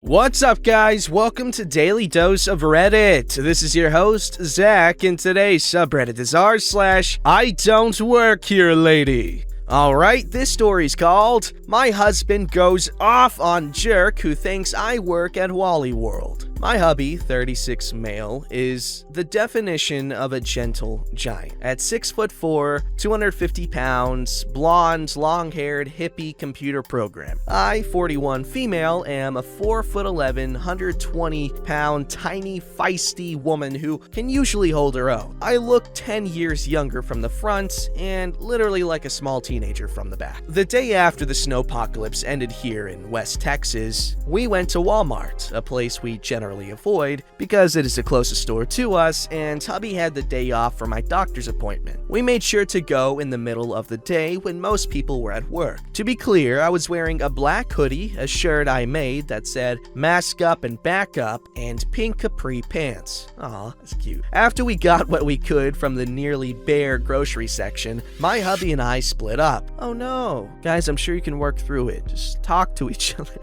What's up, guys? Welcome to Daily Dose of Reddit. This is your host, Zach, and today's subreddit is r/IDontWorkHereLady. Alright, this story's called My Husband Goes Off on Jerk Who Thinks I Work at Wally World. My hubby, 36 male, is the definition of a gentle giant. At 6'4", 250 pounds, blonde, long-haired, hippie computer program. I, 41 female, am a 4'11", 120-pound, tiny, feisty woman who can usually hold her own. I look 10 years younger from the front and literally like a small teenager from the back. The day after the snowpocalypse ended here in West Texas, we went to Walmart, a place we generally avoid because it is the closest store to us, and hubby had the day off for my doctor's appointment. We made sure to go in the middle of the day when most people were at work. To be clear, I was wearing a black hoodie, a shirt I made that said mask up and back up, and pink capri pants. Aw, that's cute. After we got what we could from the nearly bare grocery section, my hubby and I split up. Oh no. Guys, I'm sure you can work through it. Just talk to each other.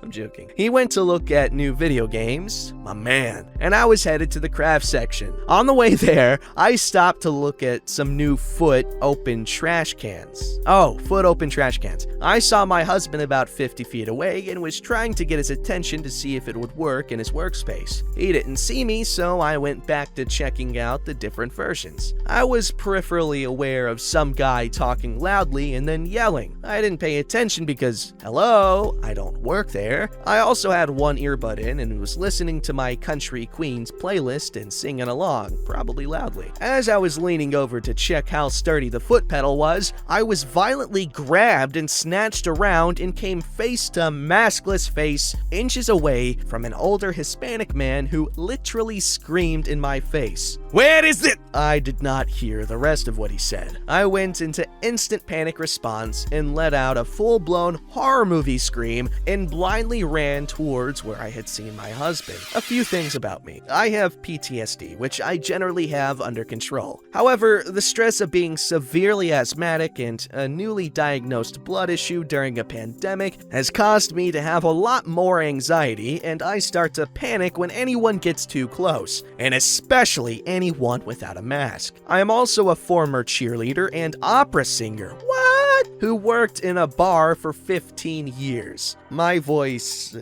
I'm joking. He went to look at new video games, my man, and I was headed to the craft section. On the way there, I stopped to look at some new foot open trash cans. I saw my husband about 50 feet away and was trying to get his attention to see if it would work in his workspace. He didn't see me, so I went back to checking out the different versions. I was peripherally aware of some guy talking loudly and then yelling. I didn't pay attention because, hello, I don't work there. I also had one earbud in and was listening to my Country Queens playlist and singing along, probably loudly. As I was leaning over to check how sturdy the foot pedal was, I was violently grabbed and snatched around and came face to maskless face, inches away from an older Hispanic man who literally screamed in my face. "Where is it?" I did not hear the rest of what he said. I went into instant panic response and let out a full-blown horror movie scream and blindly ran towards where I had seen my husband. A few things about me. I have PTSD, which I generally have under control. However, the stress of being severely asthmatic and a newly diagnosed blood issue during a pandemic has caused me to have a lot more anxiety, and I start to panic when anyone gets too close, and especially anyone without a mask. I am also a former cheerleader and opera singer. Who worked in a bar for 15 years. My voice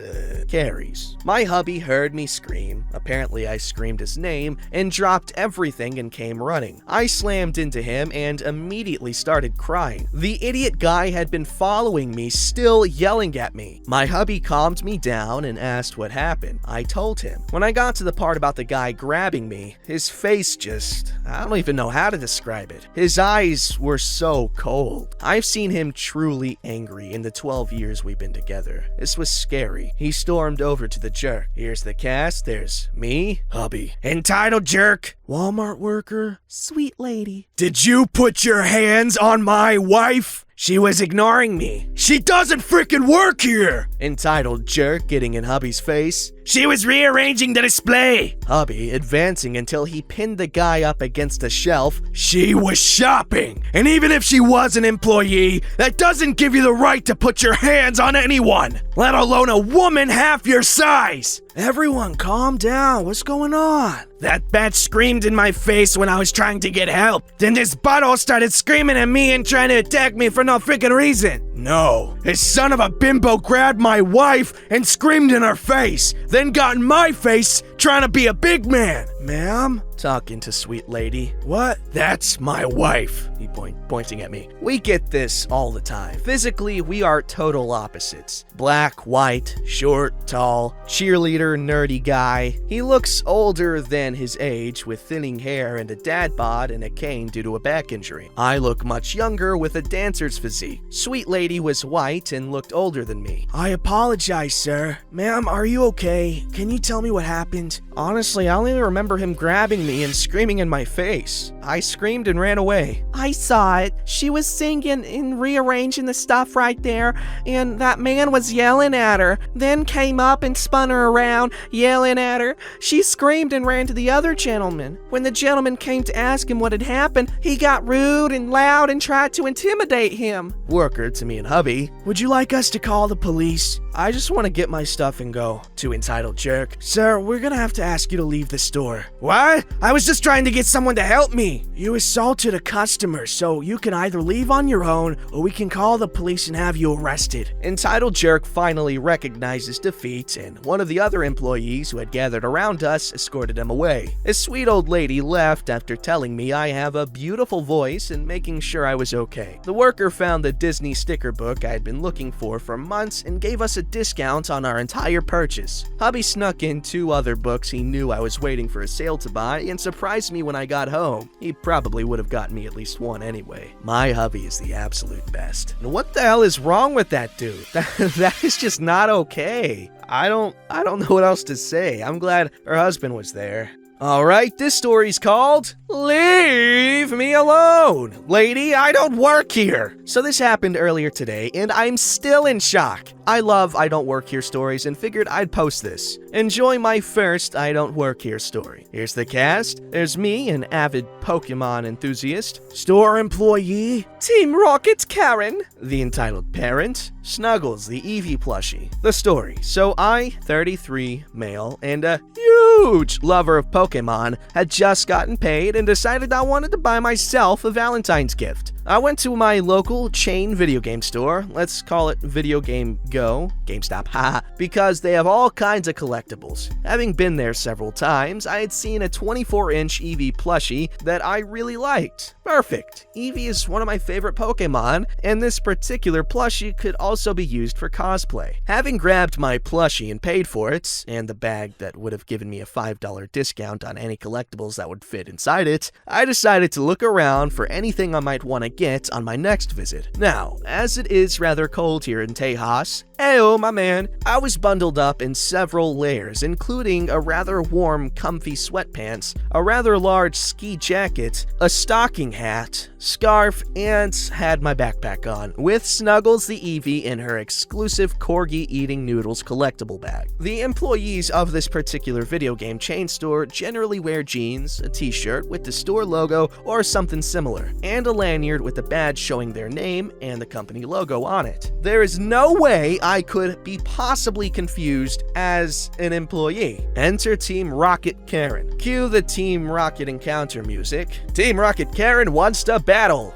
carries. My hubby heard me scream. Apparently I screamed his name and dropped everything and came running. I slammed into him and immediately started crying. The idiot guy had been following me, still yelling at me. My hubby calmed me down and asked what happened. I told him. When I got to the part about the guy grabbing me, his face just, I don't even know how to describe it. His eyes were so cold. I've seen him truly angry in the 12 years we've been together. This was scary. He stormed over to the jerk. Here's the cast. There's me, hubby. Entitled jerk. Walmart worker. Sweet lady. Did you put your hands on my wife? She was ignoring me. She doesn't freaking work here! Entitled jerk getting in hubby's face. She was rearranging the display. Hubby advancing until he pinned the guy up against a shelf. She was shopping. And even if she was an employee, that doesn't give you the right to put your hands on anyone, let alone a woman half your size. Everyone calm down. What's going on? That bitch screamed in my face when I was trying to get help. Then this butthole started screaming at me and trying to attack me for no freaking reason. No, his son of a bimbo grabbed my wife and screamed in her face, then got in my face trying to be a big man. Ma'am? Talking to sweet lady. What? That's my wife. He pointing at me. We get this all the time. Physically, we are total opposites. Black, white, short, tall, cheerleader, nerdy guy. He looks older than his age with thinning hair and a dad bod and a cane due to a back injury. I look much younger with a dancer's physique. Sweet lady was white and looked older than me. I apologize, sir. Ma'am, are you okay? Can you tell me what happened? Honestly, I only remember him grabbing me and screaming in my face. I screamed and ran away. I saw it. She was singing and rearranging the stuff right there, and that man was yelling at her, then came up and spun her around, yelling at her. She screamed and ran to the other gentleman. When the gentleman came to ask him what had happened, he got rude and loud and tried to intimidate him. Worker to me and hubby. Would you like us to call the police? I just want to get my stuff and go. To entitled jerk. Sir, we're gonna have to ask you to leave the store. What? I was just trying to get someone to help me. You assaulted a customer, so you can either leave on your own or we can call the police and have you arrested. Entitled jerk finally recognizes defeat, and one of the other employees who had gathered around us escorted him away. A sweet old lady left after telling me I have a beautiful voice and making sure I was okay. The worker found the Disney sticker book I had been looking for months and gave us a discount on our entire purchase. Hubby snuck in 2 other books he knew I was waiting for a sale to buy and surprised me when I got home. He probably would have gotten me at least one anyway. My hubby is the absolute best. And what the hell is wrong with that dude? That is just not okay. I don't know what else to say. I'm glad her husband was there. Alright, this story's called Leave Me Alone! Lady, I don't work here! So this happened earlier today, and I'm still in shock. I love I Don't Work Here stories and figured I'd post this. Enjoy my first I Don't Work Here story. Here's the cast. There's me, an avid Pokemon enthusiast. Store employee. Team Rocket Karen. The entitled parent. Snuggles, the Eevee plushie. The story. So I, 33, male, and a huge lover of Pokemon, had just gotten paid and decided I wanted to buy myself a Valentine's gift. I went to my local chain video game store, let's call it Video Game Go, GameStop, haha, because they have all kinds of collectibles. Having been there several times, I had seen a 24-inch Eevee plushie that I really liked. Perfect. Eevee is one of my favorite Pokemon, and this particular plushie could also be used for cosplay. Having grabbed my plushie and paid for it, and the bag that would have given me a $5 discount on any collectibles that would fit inside it, I decided to look around for anything I might want to get on my next visit. Now, as it is rather cold here in Tejas, heyo my man, I was bundled up in several layers, including a rather warm, comfy sweatpants, a rather large ski jacket, a stocking hat, scarf, and had my backpack on, with Snuggles the Eevee in her exclusive Corgi Eating Noodles collectible bag. The employees of this particular video game chain store generally wear jeans, a t-shirt with the store logo or something similar, and a lanyard with a badge showing their name and the company logo on it. There is no way I could be possibly confused as an employee. Enter Team Rocket Karen. Cue the Team Rocket encounter music. Team Rocket Karen wants to battle.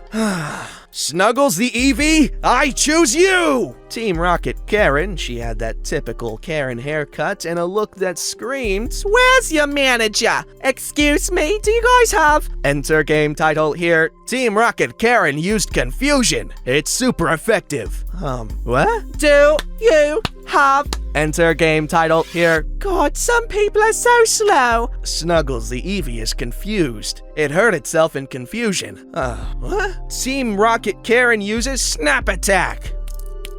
Snuggles the Eevee, I choose you! Team Rocket Karen, she had that typical Karen haircut and a look that screamed, "Where's your manager? Excuse me, do you guys have?" Enter game title here. Team Rocket Karen used confusion. It's super effective. What? Do you have? Enter game title here. God, some people are so slow. Snuggles the Eevee is confused. It hurt itself in confusion. What? Team Rocket Karen uses Snap Attack.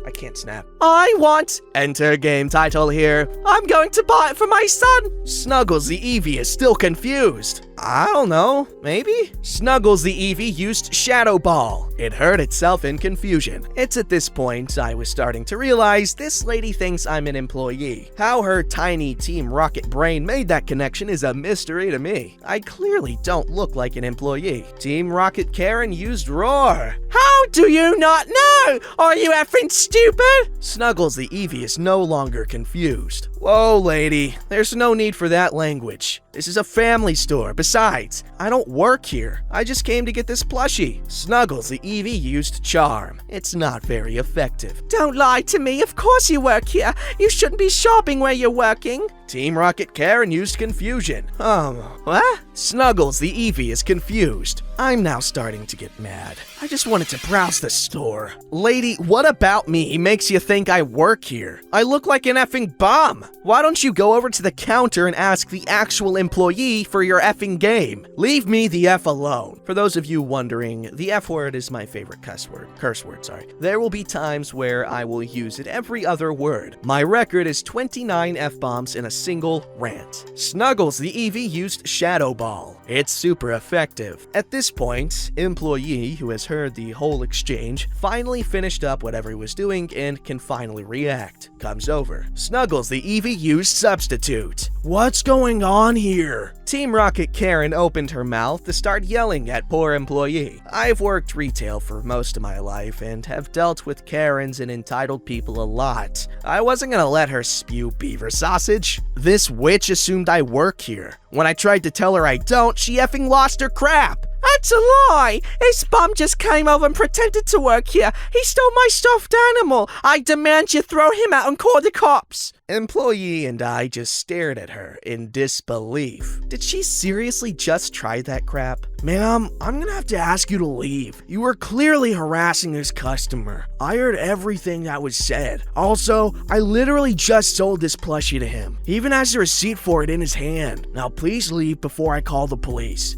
I can't snap. I want. Enter game title here. I'm going to buy it for my son. Snuggles the Eevee is still confused. I don't know, maybe? Snuggles the Eevee used Shadow Ball. It hurt itself in confusion. It's at this point I was starting to realize this lady thinks I'm an employee. How her tiny Team Rocket brain made that connection is a mystery to me. I clearly don't look like an employee. Team Rocket Karen used Roar. How do you not know? Are you effing stupid? Snuggles the Eevee is no longer confused. Whoa, lady, there's no need for that language. This is a family store. Besides, I don't work here. I just came to get this plushie. Snuggles the Eevee used Charm. It's not very effective. Don't lie to me. Of course you work here. You shouldn't be shopping where you're working. Team Rocket Karen used Confusion. What? Snuggles the Eevee is confused. I'm now starting to get mad. I just wanted to browse the store. Lady, what about me makes you think I work here? I look like an effing bum. Why don't you go over to the counter and ask the actual employee for your effing game? Leave me the F alone. For those of you wondering, the F word is my favorite curse word, sorry. There will be times where I will use it every other word. My record is 29 F-bombs in a single rant. Snuggles the Eevee used Shadow Ball. It's super effective. At this point, employee, who has heard the whole exchange, finally finished up whatever he was doing and can finally react. Comes over. Snuggles the Eevee used Substitute. What's going on here? Team Rocket Karen opened her mouth to start yelling at poor employee. I've worked retail for most of my life and have dealt with Karens and entitled people a lot. I wasn't gonna let her spew beaver sausage. This witch assumed I work here. When I tried to tell her I don't, she effing lost her crap. That's a lie! His bum just came over and pretended to work here. He stole my stuffed animal. I demand you throw him out and call the cops. Employee and I just stared at her in disbelief. Did she seriously just try that crap? Ma'am, I'm gonna have to ask you to leave. You were clearly harassing this customer. I heard everything that was said. Also, I literally just sold this plushie to him. He even has the receipt for it in his hand. Now please leave before I call the police.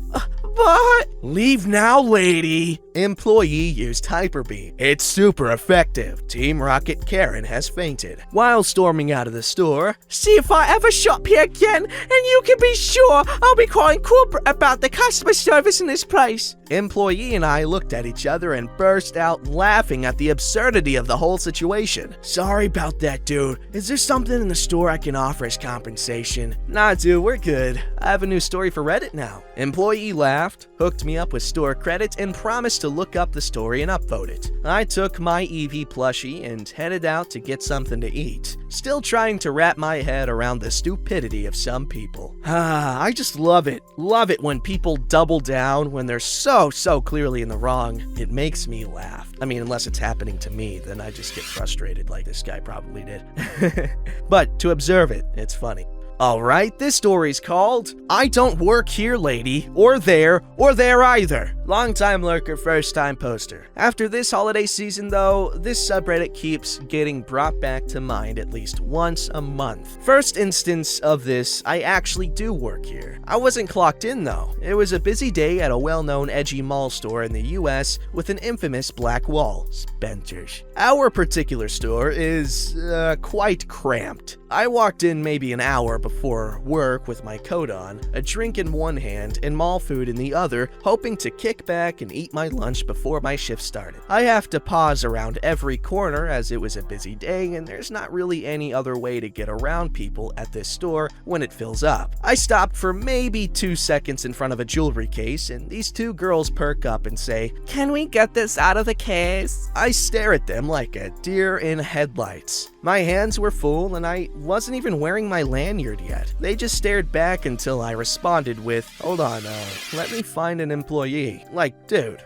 But leave now, lady. Employee used Hyperbeam. It's super effective. Team Rocket Karen has fainted. While storming out of the store, see if I ever shop here again, and you can be sure I'll be calling corporate about the customer service in this place. Employee and I looked at each other and burst out laughing at the absurdity of the whole situation. Sorry about that, dude. Is there something in the store I can offer as compensation? Nah, dude, we're good. I have a new story for Reddit now. Employee laughed, hooked me up with store credit, and promised to look up the story and upvote it. I took my Eevee plushie and headed out to get something to eat, still trying to wrap my head around the stupidity of some people. I just love it. Love it when people double down when they're so clearly in the wrong. It makes me laugh. I mean, unless it's happening to me, then I just get frustrated like this guy probably did. But to observe it, it's funny. Alright, this story's called I Don't Work Here Lady, or there either. Long-time lurker, first-time poster. After this holiday season though, this subreddit keeps getting brought back to mind at least once a month. First instance of this, I actually do work here. I wasn't clocked in though. It was a busy day at a well-known edgy mall store in the US with an infamous black wall, Spencer's. Our particular store is, quite cramped. I walked in maybe an hour before work with my coat on, a drink in one hand and mall food in the other, hoping to kick back and eat my lunch before my shift started. I have to pause around every corner as it was a busy day and there's not really any other way to get around people at this store when it fills up. I stopped for maybe 2 seconds in front of a jewelry case and these two girls perk up and say, "Can we get this out of the case?" I stare at them like a deer in headlights. My hands were full and I wasn't even wearing my lanyard yet. They just stared back until I responded with, "Hold on, let me find an employee." Like, dude.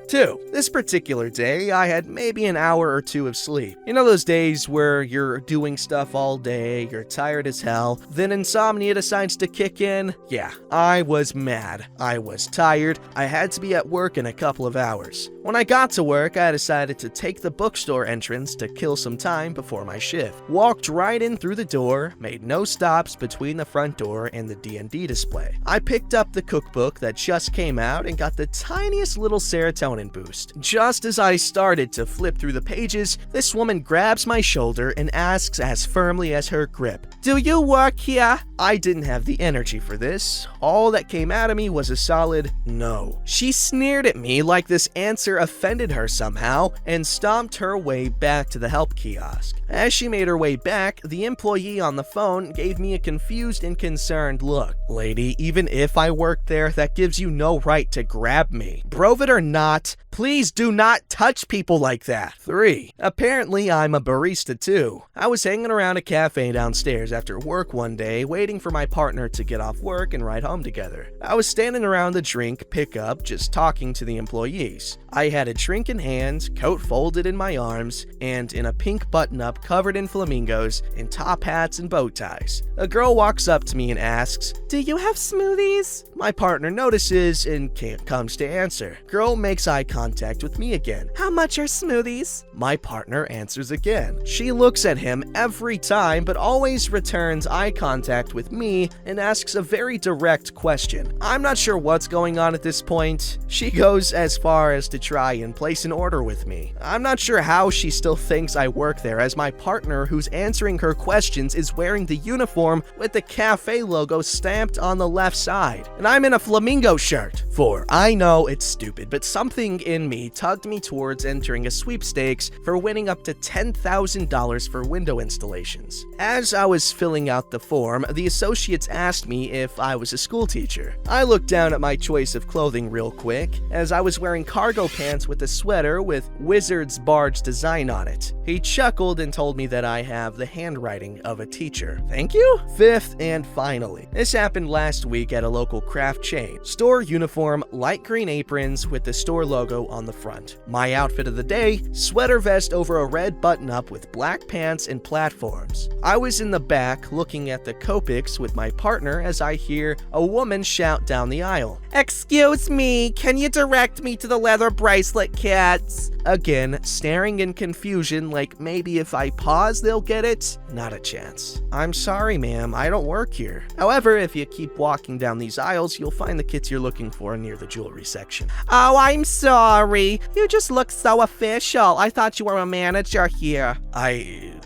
This particular day, I had maybe an hour or two of sleep. You know those days where you're doing stuff all day, you're tired as hell, then insomnia decides to kick in? Yeah, I was mad. I was tired. I had to be at work in a couple of hours. When I got to work, I decided to take the bookstore entrance to kill some time before my shift. Walked right in through the door, made no stops between the front door and the D&D display. I picked up the cookbook that just came out and got the tiniest little serotonin boost. Just as I started to flip through the pages, this woman grabs my shoulder and asks as firmly as her grip, "Do you work here?" I didn't have the energy for this. All that came out of me was a solid no. She sneered at me like this answer offended her somehow and stomped her way back to the help kiosk. As she made her way back, the employee on the phone gave me a confused and concerned look. "Lady, even if I work there, that gives you no right to grab me. Prove it or not, please do not touch people like that." 3. Apparently, I'm a barista too. I was hanging around a cafe downstairs after work one day, waiting for my partner to get off work and ride home together. I was standing around the drink pickup, just talking to the employees. I had a drink in hand, coat folded in my arms, and in a pink button-up covered in flamingos, and top hats and bow ties. A girl walks up to me and asks, "Do you have smoothies?" My partner notices and comes to answer. Girl makes eye contact with me again. "How much are smoothies?" My partner answers again. She looks at him every time, but always returns eye contact with me and asks a very direct question. I'm not sure what's going on at this point. She goes as far as to try and place an order with me. I'm not sure how she still thinks I work there, as my partner who's answering her questions is wearing the uniform with the cafe logo stamped on the left side, and I'm in a flamingo shirt. 4. I know it's stupid, but something in me tugged me towards entering a sweepstakes for winning up to $10,000 for window installations. As I was filling out the form, the associates asked me if I was a school teacher. I looked down at my choice of clothing real quick, as I was wearing cargo pants with a sweater with Wizard's Barge design on it. He chuckled and told me that I have the handwriting of a teacher. Thank you? Fifth and finally, this happened last week at a local craft chain. Store uniform, light green aprons with the store logo on the front. My outfit of the day, sweater vest over a red button-up with black pants and platforms. I was in the back looking at the Copics with my partner as I hear a woman shout down the aisle. "Excuse me, can you direct me to the leather bracelet kits?" Again, staring in confusion like maybe if I pause they'll get it. Not a chance. "I'm sorry ma'am, I don't work here. However, if you keep walking down these aisles, you'll find the kits you're looking for near the jewelry section." "Oh, I'm sorry. You just look so official. I thought you were a manager here."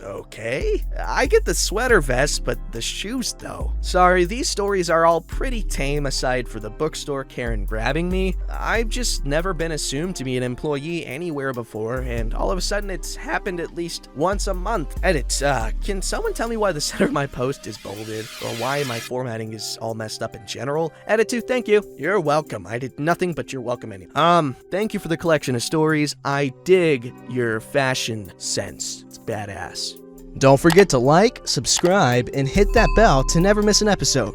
Okay? I get the sweater vest, but the shoes though. Sorry, these stories are all pretty tame aside for the bookstore Karen grabbing me. I've just never been assumed to be an employee anywhere before, and all of a sudden it's happened at least once a month. Edit, can someone tell me why the center of my post is bolded, or why my formatting is all messed up in general? Edit 2, thank you. You're welcome. I did nothing, but you're welcome anyway. Thank you for the collection of stories. I dig your fashion sense. It's badass. Don't forget to like, subscribe, and hit that bell to never miss an episode.